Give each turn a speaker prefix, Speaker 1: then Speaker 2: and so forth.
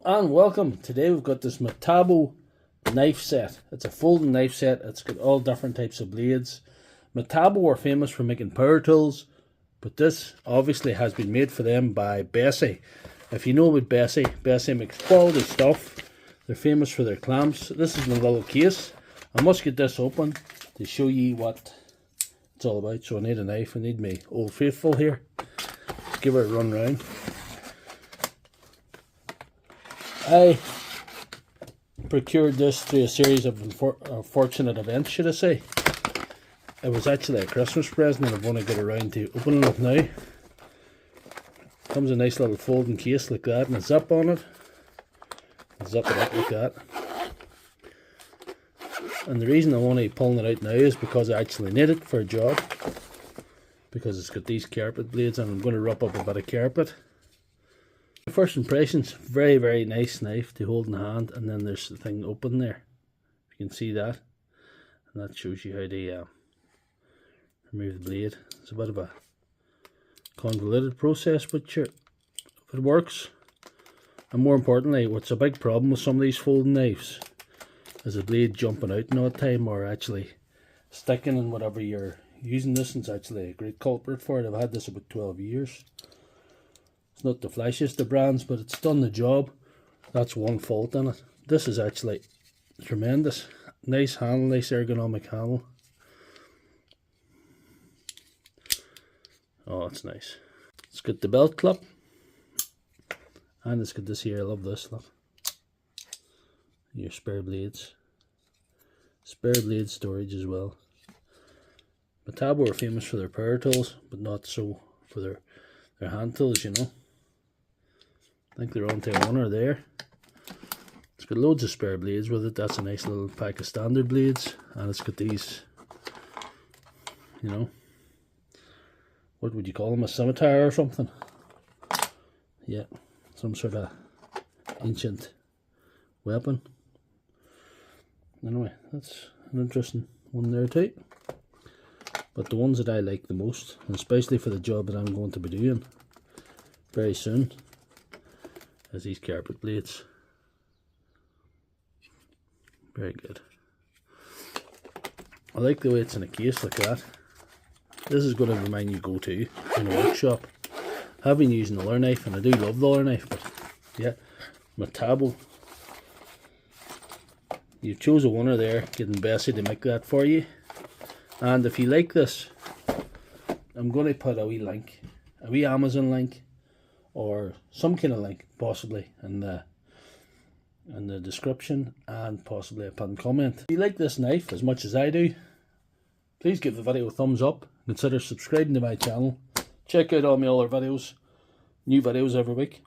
Speaker 1: And welcome. Today we've got this Metabo knife set. It's a folding knife set. It's got all different types of blades. Metabo are famous for making power tools, but this obviously has been made for them by Bessey. If you know about Bessey, Bessey makes quality stuff. They're famous for their clamps. This is in a little case. I must get this open to show you what it's all about. So I need a knife. I need my Old Faithful here. Let's give her a run round. I procured this through a series of unfortunate events, should I say. It was actually a Christmas present and I want to get around to opening it now. Comes a nice little folding case like that and a zip on it. Zip it up like that. And the reason I want to be pulling it out now is because I actually need it for a job. Because it's got these carpet blades and I'm going to rub up a bit of carpet. First impressions, very nice knife to hold in the hand, and then there's the thing open there. You can see that, and that shows you how to remove the blade. It's a bit of a convoluted process, but sure, if it works. And more importantly, what's a big problem with some of these folding knives is the blade jumping out in odd time or actually sticking in whatever you're using. This is actually a great culprit for it. I've had this about 12 years. It's not the flashiest of brands, but it's done the job. That's one fault in it. This is actually tremendous. Nice handle, nice ergonomic handle. Oh, it's nice. It's got the belt clip. And it's got this here, I love this, look. Your spare blades. Spare blade storage as well. Metabo are famous for their power tools, but not so for their hand tools, you know. I think they're on to one or there. It's got loads of spare blades with it. That's a nice little pack of standard blades. And it's got these, you know, what would you call them, a scimitar or something? Yeah, some sort of ancient weapon. Anyway, that's an interesting one there too. But the ones that I like the most, and especially for the job that I'm going to be doing very soon, is these carpet blades. Very good. I like the way it's in a case like that. This is going to be my new go-to in a workshop. I've been using the Luhr knife and I do love the Luhr knife, but yeah, Metabo. You chose a winner there, getting Bessey to make that for you. And if you like this, I'm going to put a wee link, a wee Amazon link, or some kind of link, possibly, in the description, and possibly a pinned comment. If you like this knife as much as I do, please give the video a thumbs up. Consider subscribing to my channel. Check out all my other videos, new videos every week.